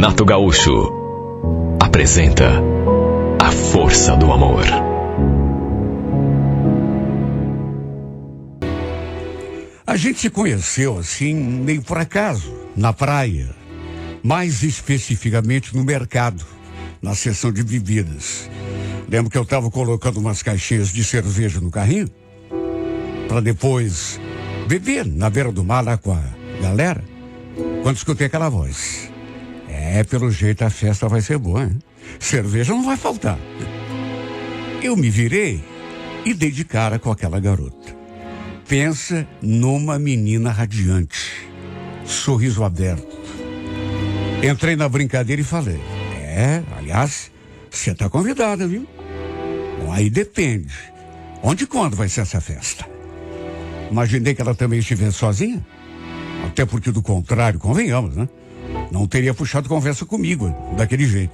Renato Gaúcho apresenta A Força do Amor. A gente se conheceu assim, meio por acaso, na praia. Mais especificamente no mercado, na seção de bebidas. Lembro que eu estava colocando umas caixinhas de cerveja no carrinho, para depois beber na beira do mar lá com a galera, quando escutei aquela voz. Pelo jeito a festa vai ser boa, hein? Cerveja não vai faltar. Eu me virei e dei de cara com aquela garota. Pensa numa menina radiante, sorriso aberto. Entrei na brincadeira e falei, aliás, você tá convidada, viu? Bom, aí depende. Onde e quando vai ser essa festa? Imaginei que ela também estivesse sozinha. Até porque, do contrário, convenhamos, né? Não teria puxado conversa comigo, daquele jeito.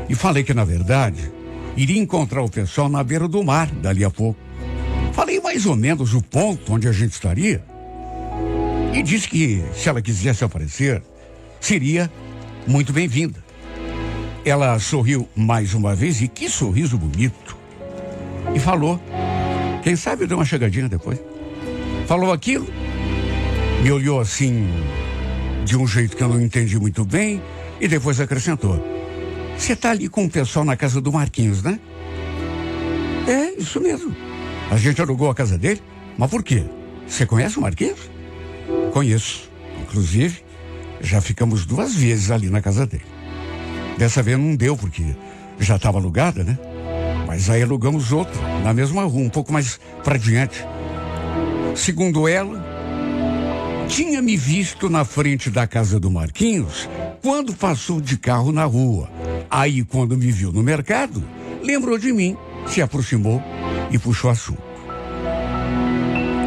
E falei que, na verdade, iria encontrar o pessoal na beira do mar, dali a pouco. Falei mais ou menos o ponto onde a gente estaria. E disse que, se ela quisesse aparecer, seria muito bem-vinda. Ela sorriu mais uma vez, e que sorriso bonito. E falou, quem sabe eu dei uma chegadinha depois. Falou aquilo, me olhou assim, de um jeito que eu não entendi muito bem, e depois acrescentou, você tá ali com o pessoal na casa do Marquinhos, né? É, isso mesmo. A gente alugou a casa dele, mas por quê? Você conhece o Marquinhos? Conheço, inclusive, já ficamos 2 vezes ali na casa dele. Dessa vez não deu, porque já estava alugada, né? Mas aí alugamos outra, na mesma rua, um pouco mais para diante. Segundo ela, tinha me visto na frente da casa do Marquinhos quando passou de carro na rua. Aí, quando me viu no mercado, lembrou de mim, se aproximou e puxou assunto.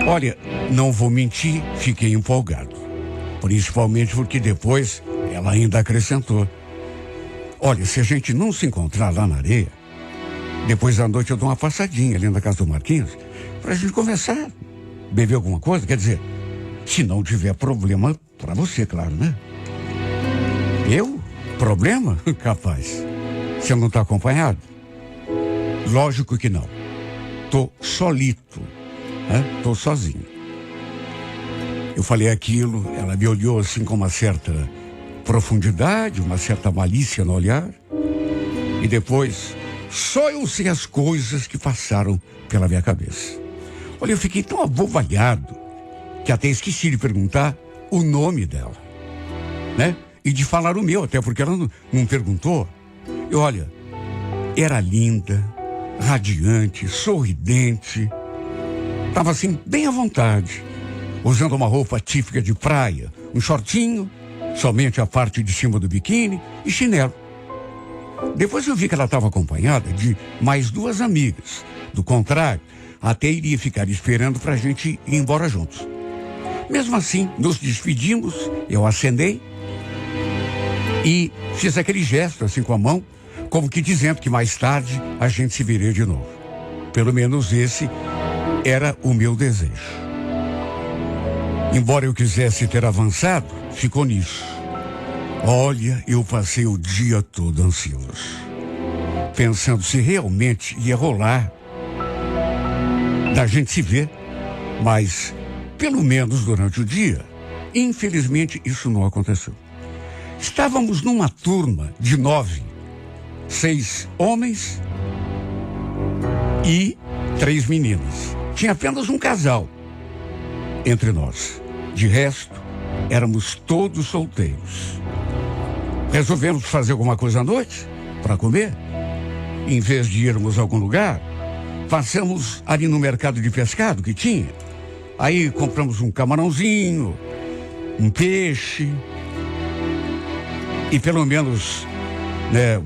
Olha, não vou mentir, fiquei empolgado. Principalmente porque depois ela ainda acrescentou. Olha, se a gente não se encontrar lá na areia, depois da noite eu dou uma passadinha ali na casa do Marquinhos pra gente conversar, beber alguma coisa, quer dizer, se não tiver problema pra você, claro, né? Eu? Problema? Capaz. Você não tá acompanhado? Lógico que não. Tô solito, né? Tô sozinho. Eu falei aquilo, ela me olhou assim com uma certa profundidade, uma certa malícia no olhar. E depois, só eu sei as coisas que passaram pela minha cabeça. Olha, eu fiquei tão abobalhado que até esqueci de perguntar o nome dela, né? E de falar o meu, até porque ela não perguntou. E olha, era linda, radiante, sorridente. Tava assim, bem à vontade, usando uma roupa típica de praia, um shortinho, somente a parte de cima do biquíni e chinelo. Depois eu vi que ela estava acompanhada de mais 2 amigas. Do contrário, até iria ficar esperando pra gente ir embora juntos. Mesmo assim, nos despedimos, eu acenei e fiz aquele gesto assim com a mão, como que dizendo que mais tarde a gente se veria de novo. Pelo menos esse era o meu desejo. Embora eu quisesse ter avançado, ficou nisso. Olha, eu passei o dia todo ansioso, pensando se realmente ia rolar da gente se ver, mas pelo menos durante o dia, infelizmente isso não aconteceu. Estávamos numa turma de 9, 6 homens e 3 meninas. Tinha apenas um casal entre nós. De resto, éramos todos solteiros. Resolvemos fazer alguma coisa à noite para comer. Em vez de irmos a algum lugar, passamos ali no mercado de pescado que tinha. Aí compramos um camarãozinho, um peixe e pelo menos, né,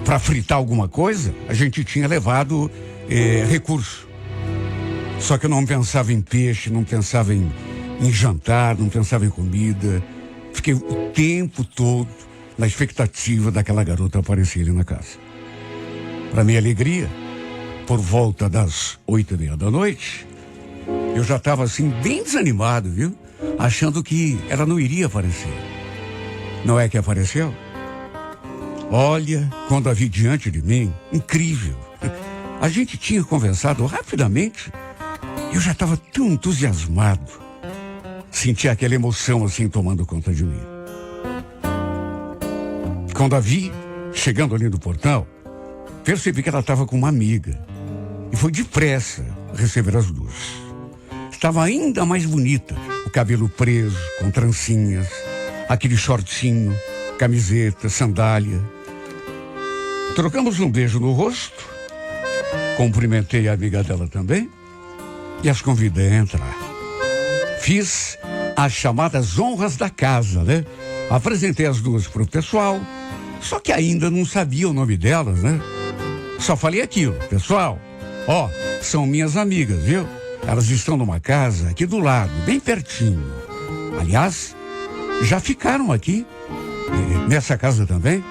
para fritar alguma coisa, a gente tinha levado recurso. Só que eu não pensava em peixe, não pensava em jantar, não pensava em comida. Fiquei o tempo todo na expectativa daquela garota aparecer ali na casa. Para minha alegria, por volta das 8:30 da noite, eu já estava assim bem desanimado, viu? Achando que ela não iria aparecer. não é que apareceu? Olha, quando a vi diante de mim, incrível. A gente tinha conversado rapidamente e eu já estava tão entusiasmado. Senti aquela emoção assim tomando conta de mim. Quando a vi, chegando ali no portão, percebi que ela estava com uma amiga. E foi depressa receber as duas. Estava ainda mais bonita, o cabelo preso, com trancinhas, aquele shortinho, camiseta, sandália. Trocamos um beijo no rosto, cumprimentei a amiga dela também e as convidei a entrar. Fiz as chamadas honras da casa, né? Apresentei as duas para o pessoal, só que ainda não sabia o nome delas, né? Só falei aquilo, pessoal, ó, são minhas amigas, viu? Elas estão numa casa aqui do lado, bem pertinho. Aliás, já ficaram aqui, nessa casa também.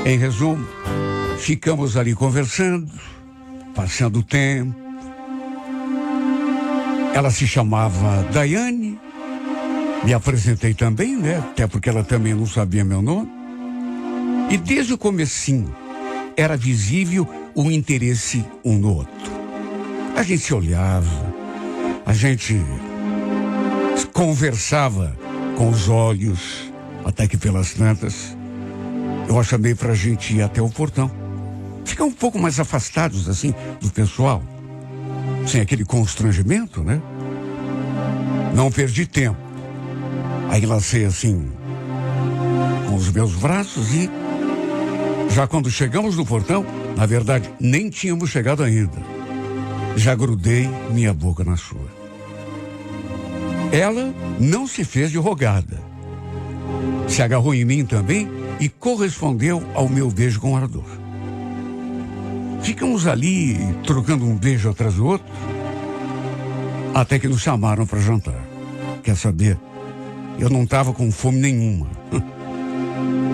Em resumo, ficamos ali conversando, passando o tempo. Ela se chamava Daiane, me apresentei também, né? Até porque ela também não sabia meu nome. E desde o comecinho, era visível o interesse um no outro. A gente se olhava, a gente conversava com os olhos, até que pelas tantas, eu a chamei pra gente ir até o portão. Ficar um pouco mais afastados, assim, do pessoal. Sem aquele constrangimento, né? Não perdi tempo. Aí lancei assim, com os meus braços e... Já quando chegamos no portão, na verdade, nem tínhamos chegado ainda. Já grudei minha boca na sua. Ela não se fez de rogada. Se agarrou em mim também e correspondeu ao meu beijo com ardor. Ficamos ali trocando um beijo atrás do outro, até que nos chamaram para jantar. Quer saber? Eu não estava com fome nenhuma.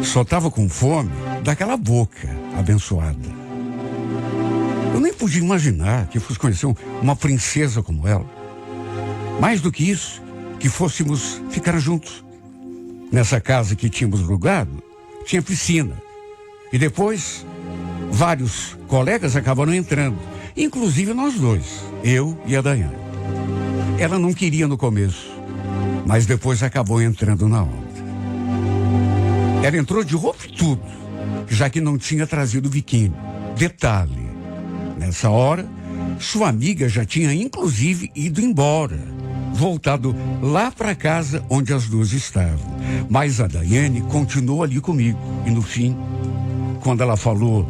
Só estava com fome daquela boca abençoada. Eu nem podia imaginar que fosse conhecer uma princesa como ela. Mais do que isso, que fôssemos ficar juntos. Nessa casa que tínhamos alugado, tinha piscina. E depois, vários colegas acabaram entrando, inclusive nós dois, eu e a Daiane. Ela não queria no começo, mas depois acabou entrando na onda. Ela entrou de roupa e tudo, já que não tinha trazido biquíni. Detalhe, nessa hora, sua amiga já tinha inclusive ido embora, voltado lá para casa onde as duas estavam. Mas a Daiane continuou ali comigo. E no fim, quando ela falou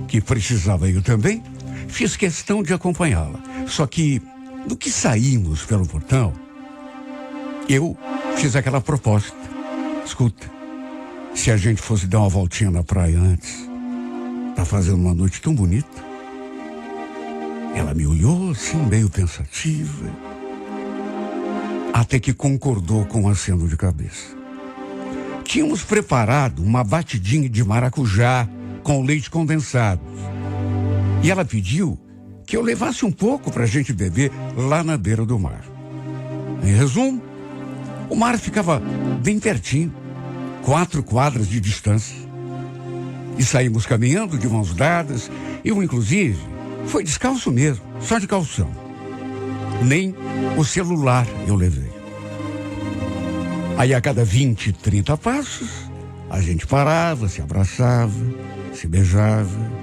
que precisava ir também, fiz questão de acompanhá-la. Só que, no que saímos pelo portão, eu fiz aquela proposta. Escuta, se a gente fosse dar uma voltinha na praia antes, tá fazendo uma noite tão bonita. Ela me olhou assim, meio pensativa, até que concordou com um aceno de cabeça. Tínhamos preparado uma batidinha de maracujá com leite condensado. E ela pediu que eu levasse um pouco para a gente beber lá na beira do mar. Em resumo, o mar ficava bem pertinho, 4 quadras de distância. E saímos caminhando de mãos dadas. Eu, inclusive, foi descalço mesmo, só de calção. Nem o celular eu levei. Aí a cada 20, 30 passos, a gente parava, se abraçava, se beijava.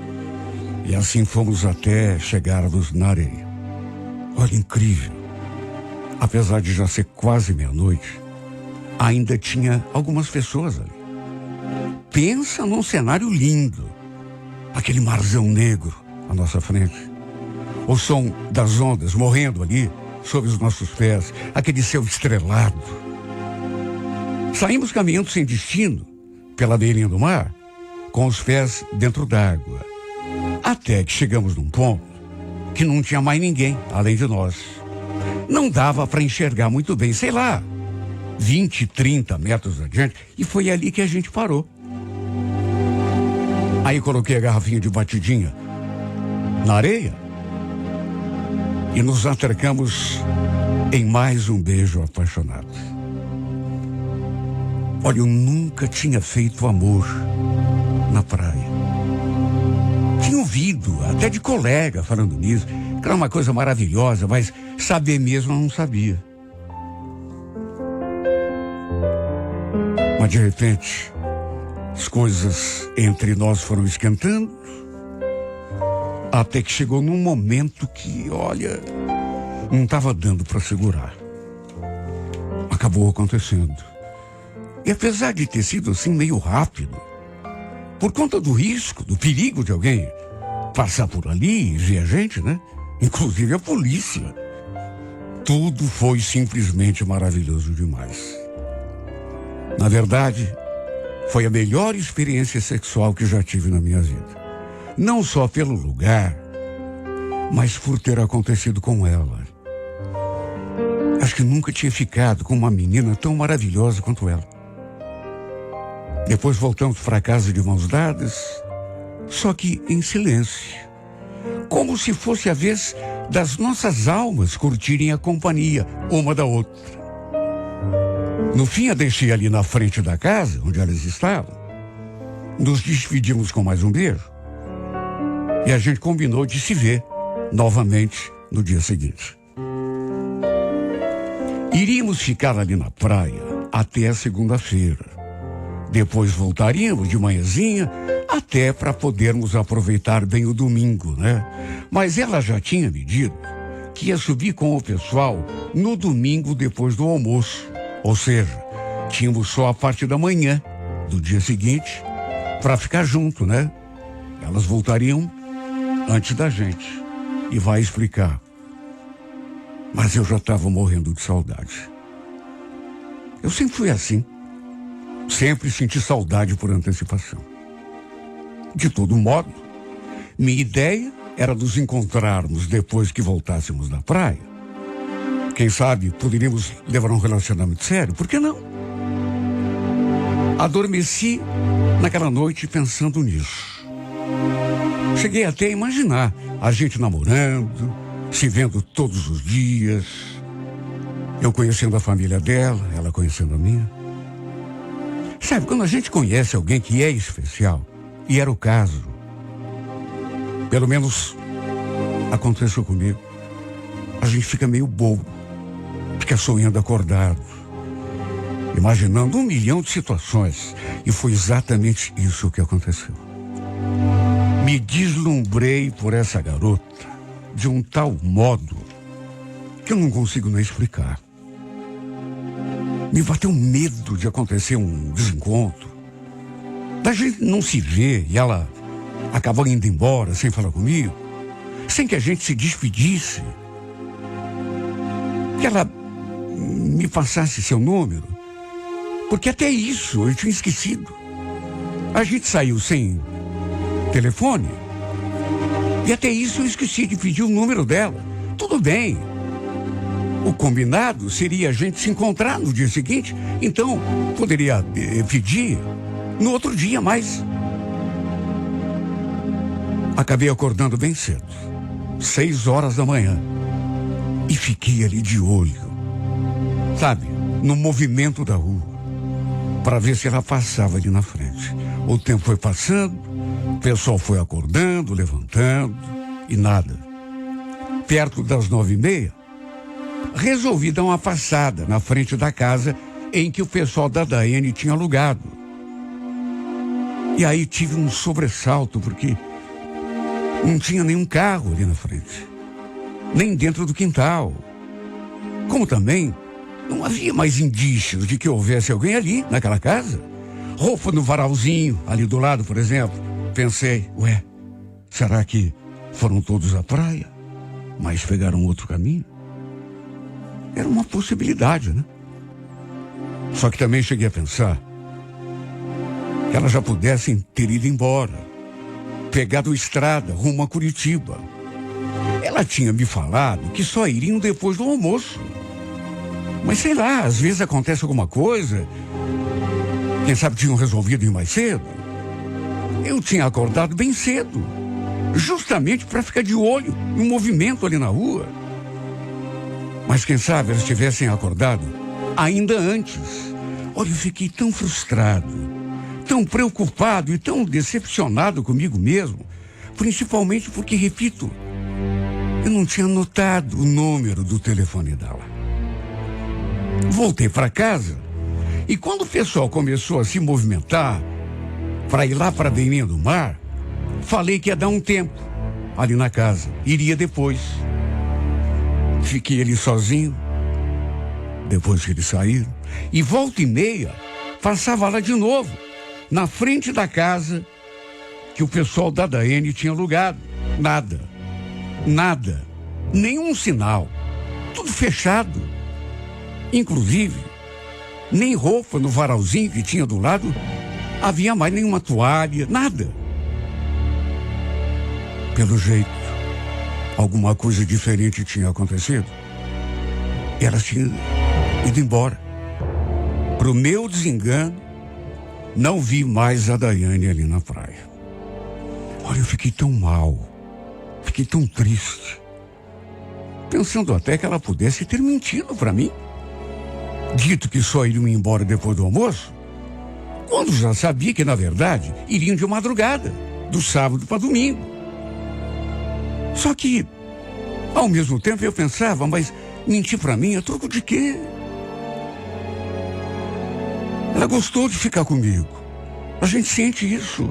E assim fomos até chegarmos na areia. Olha, incrível. Apesar de já ser quase meia-noite, ainda tinha algumas pessoas ali. Pensa num cenário lindo. Aquele marzão negro à nossa frente. O som das ondas morrendo ali sob os nossos pés. Aquele céu estrelado. Saímos caminhando sem destino pela beirinha do mar, com os pés dentro d'água. Até que chegamos num ponto que não tinha mais ninguém além de nós. Não dava para enxergar muito bem, sei lá, 20, 30 metros adiante, e foi ali que a gente parou. Aí coloquei a garrafinha de batidinha na areia e nos atracamos em mais um beijo apaixonado. Olha, eu nunca tinha feito amor na praia. Tinha ouvido, até de colega falando nisso, que era uma coisa maravilhosa, mas saber mesmo eu não sabia. Mas de repente, as coisas entre nós foram esquentando, até que chegou num momento que, olha, não estava dando para segurar. Acabou acontecendo. E apesar de ter sido assim meio rápido, por conta do risco, do perigo de alguém passar por ali e ver a gente, né? Inclusive a polícia. Tudo foi simplesmente maravilhoso demais. Na verdade, foi a melhor experiência sexual que já tive na minha vida. Não só pelo lugar, mas por ter acontecido com ela. Acho que nunca tinha ficado com uma menina tão maravilhosa quanto ela. Depois voltamos para casa de mãos dadas, só que em silêncio. Como se fosse a vez das nossas almas curtirem a companhia uma da outra. No fim, a deixei ali na frente da casa, onde elas estavam. Nos despedimos com mais um beijo. E a gente combinou de se ver novamente no dia seguinte. Iríamos ficar ali na praia até a segunda-feira. Depois voltaríamos de manhãzinha até para podermos aproveitar bem o domingo, né? Mas ela já tinha me dito que ia subir com o pessoal no domingo depois do almoço. Ou seja, tínhamos só a parte da manhã do dia seguinte para ficar junto, né? Elas voltariam antes da gente. E vai explicar. Mas eu já estava morrendo de saudade. Eu sempre fui assim. Sempre senti saudade por antecipação. De todo modo, minha ideia era nos encontrarmos depois que voltássemos da praia. Quem sabe poderíamos levar um relacionamento sério, por que não? Adormeci naquela noite pensando nisso. Cheguei até a imaginar a gente namorando, se vendo todos os dias, eu conhecendo a família dela, ela conhecendo a minha. Sabe, quando a gente conhece alguém que é especial, e era o caso, pelo menos aconteceu comigo, a gente fica meio bobo, fica sonhando acordado, imaginando 1 milhão de situações, e foi exatamente isso que aconteceu. Me deslumbrei por essa garota de um tal modo que eu não consigo nem explicar. Me bateu medo de acontecer um desencontro, da gente não se ver e ela acabou indo embora sem falar comigo, sem que a gente se despedisse, que ela me passasse seu número, porque até isso eu tinha esquecido. A gente saiu sem telefone e até isso eu esqueci de pedir o número dela. Tudo bem. O combinado seria a gente se encontrar no dia seguinte, então poderia pedir no outro dia, mas acabei acordando bem cedo, 6 horas da manhã, e fiquei ali de olho, sabe, no movimento da rua, para ver se ela passava ali na frente. O tempo foi passando, o pessoal foi acordando, levantando, e nada. Perto das 9h30, resolvi dar uma passada na frente da casa em que o pessoal da Daiane tinha alugado. E aí tive um sobressalto, porque não tinha nenhum carro ali na frente, nem dentro do quintal. Como também não havia mais indícios de que houvesse alguém ali naquela casa. Roupa no varalzinho, ali do lado, por exemplo. Pensei, será que foram todos à praia, mas pegaram outro caminho? Era uma possibilidade, né? Só que também cheguei a pensar que elas já pudessem ter ido embora, pegado estrada rumo a Curitiba. Ela tinha me falado que só iriam depois do almoço. Mas sei lá, às vezes acontece alguma coisa. Quem sabe tinham resolvido ir mais cedo. Eu tinha acordado bem cedo, justamente para ficar de olho no movimento ali na rua. Mas quem sabe elas tivessem acordado ainda antes, Olha, eu fiquei tão frustrado, tão preocupado e tão decepcionado comigo mesmo, principalmente porque, repito, eu não tinha notado o número do telefone dela. Voltei para casa e quando o pessoal começou a se movimentar para ir lá para a beirinha do mar, falei que ia dar um tempo ali na casa, iria depois. Fiquei ali sozinho, depois que eles saíram, e volta e meia, passava lá de novo, na frente da casa que o pessoal da Daiane tinha alugado. Nada, nenhum sinal, tudo fechado. Inclusive, nem roupa no varalzinho que tinha do lado havia mais, nenhuma toalha, nada. Pelo jeito, alguma coisa diferente tinha acontecido. Ela tinha ido embora. Pro meu desengano, não vi mais a Daiane ali na praia. Olha, eu fiquei tão mal, fiquei tão triste, pensando até que ela pudesse ter mentido para mim, dito que só iriam embora depois do almoço, quando já sabia que, na verdade, iriam de madrugada, do sábado para domingo. Só que, ao mesmo tempo, eu pensava, mas mentir para mim a troco de quê? Ela gostou de ficar comigo. A gente sente isso.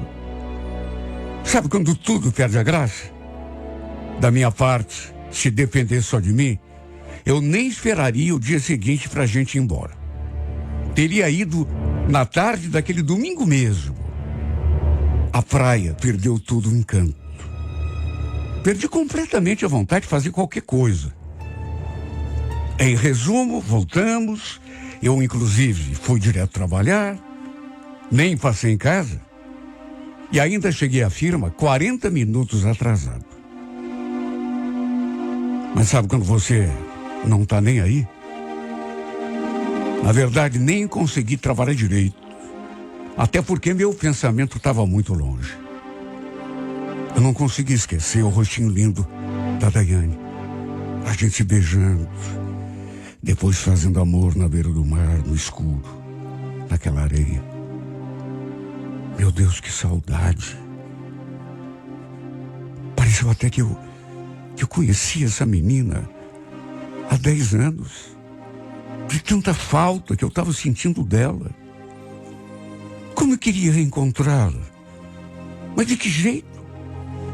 Sabe quando tudo perde a graça? Da minha parte, se depender só de mim, eu nem esperaria o dia seguinte para a gente ir embora. Teria ido na tarde daquele domingo mesmo. A praia perdeu todo o encanto. Perdi completamente a vontade de fazer qualquer coisa. Em resumo, voltamos. Eu, inclusive, fui direto trabalhar. Nem passei em casa. E ainda cheguei à firma 40 minutos atrasado. Mas sabe quando você não está nem aí? Na verdade, nem consegui trabalhar direito. Até porque meu pensamento estava muito longe. Eu não consegui esquecer o rostinho lindo da Daiane. A gente se beijando, depois fazendo amor na beira do mar, no escuro, naquela areia. Meu Deus, que saudade. Pareceu até que eu conhecia essa menina há 10 anos. De tanta falta que eu estava sentindo dela. Como eu queria reencontrá-la. Mas de que jeito?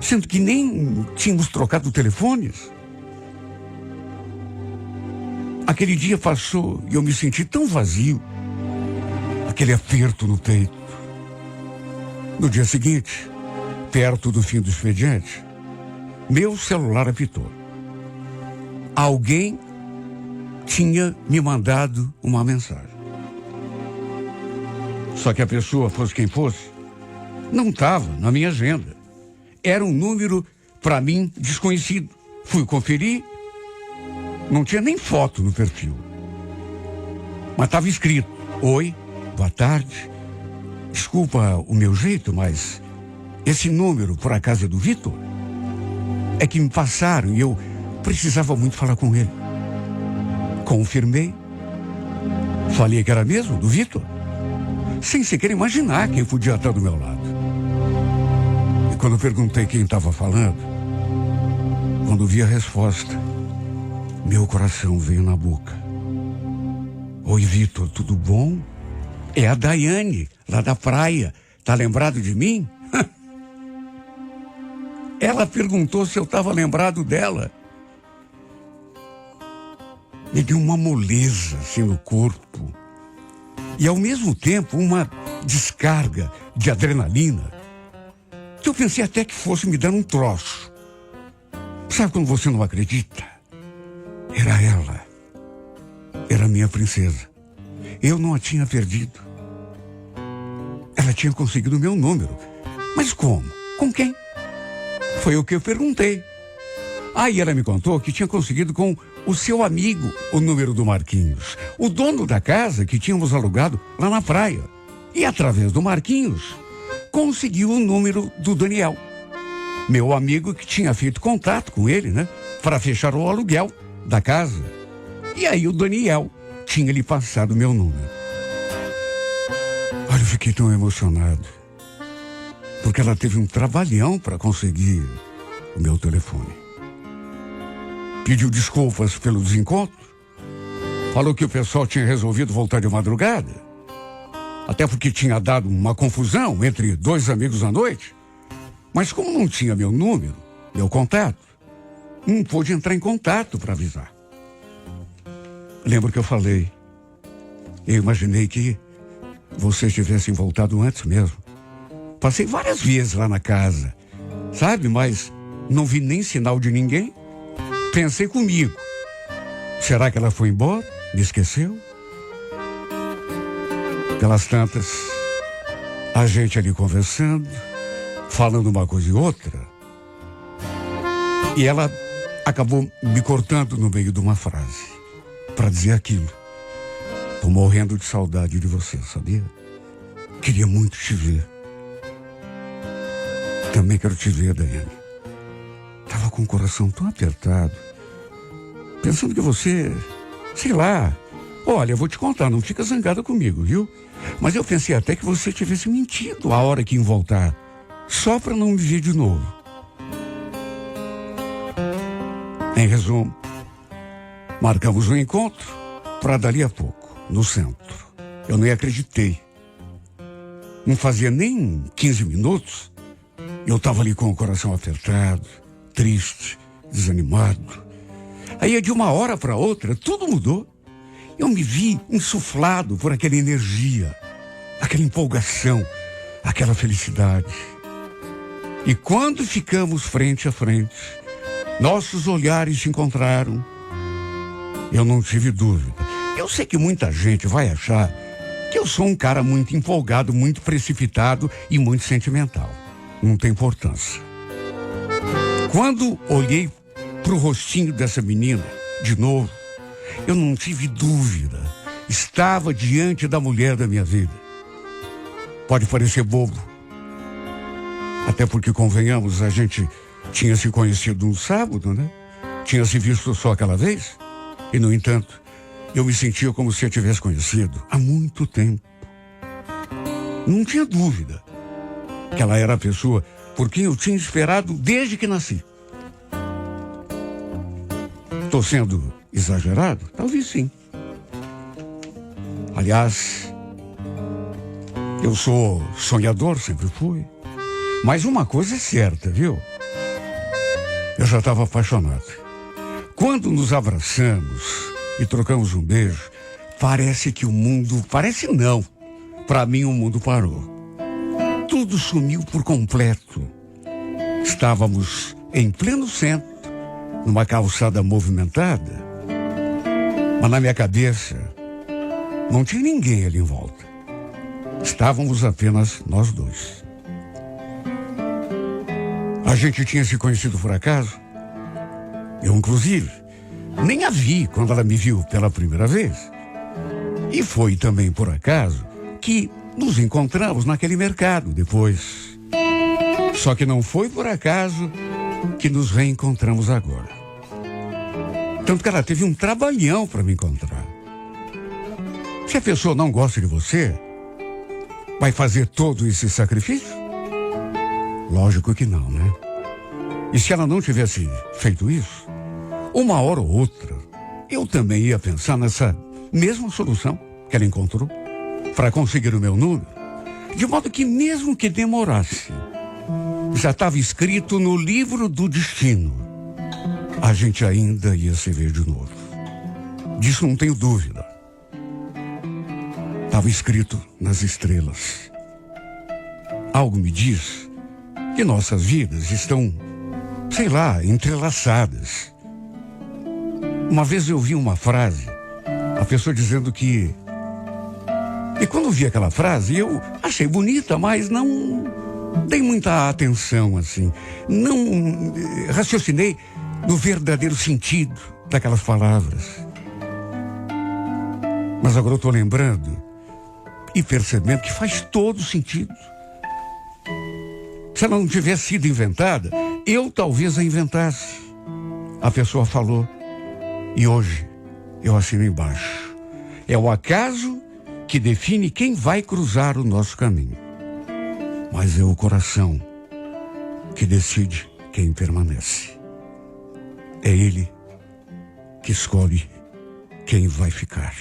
Sendo que nem tínhamos trocado telefones. Aquele dia passou e eu me senti tão vazio. Aquele aperto no peito. No dia seguinte, perto do fim do expediente, meu celular apitou. Alguém tinha me mandado uma mensagem. Só que a pessoa, fosse quem fosse, não estava na minha agenda. Era um número, para mim, desconhecido. Fui conferir, não tinha nem foto no perfil. Mas estava escrito: oi, boa tarde. Desculpa o meu jeito, mas esse número, por acaso, é do Vitor? É que me passaram e eu precisava muito falar com ele. Confirmei. Falei que era mesmo do Vitor, sem sequer imaginar quem podia estar do meu lado. E quando eu perguntei quem estava falando, quando vi a resposta, meu coração veio na boca. Oi, Vitor, tudo bom? É a Daiane, lá da praia. Tá lembrado de mim? Ela perguntou se eu estava lembrado dela. Me deu uma moleza assim no corpo. E ao mesmo tempo uma descarga de adrenalina. Que eu pensei até que fosse me dar um troço. Sabe quando você não acredita? Era ela. Era minha princesa. Eu não a tinha perdido. Ela tinha conseguido o meu número. Mas como? Com quem? Foi o que eu perguntei. Aí ela me contou que tinha conseguido com o seu amigo o número do Marquinhos, o dono da casa que tínhamos alugado lá na praia. E através do Marquinhos, conseguiu o número do Daniel, meu amigo que tinha feito contato com ele, né? Para fechar o aluguel da casa. E aí o Daniel tinha lhe passado o meu número. Olha, eu fiquei tão emocionado, porque ela teve um trabalhão para conseguir o meu telefone. Pediu desculpas pelo desencontro, falou que o pessoal tinha resolvido voltar de madrugada, até porque tinha dado uma confusão entre dois amigos à noite, mas como não tinha meu número, meu contato, não pôde entrar em contato para avisar. Lembro que eu falei, eu imaginei que vocês tivessem voltado antes mesmo. Passei várias vezes lá na casa, sabe, mas não vi nem sinal de ninguém. Pensei comigo, será que ela foi embora? Me esqueceu? Pelas tantas, a gente ali conversando, falando uma coisa e outra, e ela acabou me cortando no meio de uma frase, para dizer aquilo. Tô morrendo de saudade de você, sabia? Queria muito te ver. Também quero te ver, Daiane. Tava com o coração tão apertado, pensando que você, sei lá, olha, eu vou te contar, não fica zangada comigo, viu? Mas eu pensei até que você tivesse mentido a hora que ia voltar, só para não me ver de novo. Em resumo, marcamos um encontro para dali a pouco, no centro. Eu nem acreditei. Não fazia nem 15 minutos, eu estava ali com o coração apertado, triste, desanimado. Aí de uma hora para outra, tudo mudou. Eu me vi insuflado por aquela energia, aquela empolgação, aquela felicidade. E quando ficamos frente a frente, nossos olhares se encontraram. Eu não tive dúvida. Eu sei que muita gente vai achar que eu sou um cara muito empolgado, muito precipitado e muito sentimental. Não tem importância. Quando olhei pro rostinho dessa menina, de novo, eu não tive dúvida. Estava diante da mulher da minha vida. Pode parecer bobo. Até porque, convenhamos, a gente tinha se conhecido no sábado, né? Tinha se visto só aquela vez. E, no entanto, eu me sentia como se eu tivesse conhecido há muito tempo. Não tinha dúvida que ela era a pessoa por quem eu tinha esperado desde que nasci. Estou sendo exagerado? Talvez sim. Aliás, eu sou sonhador, sempre fui. Mas uma coisa é certa, viu? Eu já estava apaixonado. Quando nos abraçamos e trocamos um beijo, parece que o mundo... Parece não. Para mim, o mundo parou. Tudo sumiu por completo. Estávamos em pleno centro, numa calçada movimentada, mas na minha cabeça não tinha ninguém ali em volta. Estávamos apenas nós dois. A gente tinha se conhecido por acaso. Eu, inclusive, nem a vi quando ela me viu pela primeira vez. E foi também por acaso que nos encontramos naquele mercado depois. Só que não foi por acaso que nos reencontramos agora. Tanto que ela teve um trabalhão para me encontrar. Se a pessoa não gosta de você, vai fazer todo esse sacrifício? Lógico que não, né? E se ela não tivesse feito isso, uma hora ou outra, eu também ia pensar nessa mesma solução que ela encontrou para conseguir o meu número, de modo que mesmo que demorasse, já estava escrito no livro do destino, a gente ainda ia se ver de novo. Disso não tenho dúvida. Estava escrito nas estrelas. Algo me diz que nossas vidas estão, sei lá, entrelaçadas. Uma vez eu vi uma frase, a pessoa dizendo que... E quando vi aquela frase, eu achei bonita, mas não dei muita atenção, assim. Não raciocinei no verdadeiro sentido daquelas palavras. Mas agora eu estou lembrando e percebendo que faz todo sentido. Se ela não tivesse sido inventada, eu talvez a inventasse. A pessoa falou. E hoje eu assino embaixo. É o acaso que define quem vai cruzar o nosso caminho. Mas é o coração que decide quem permanece. É ele que escolhe quem vai ficar.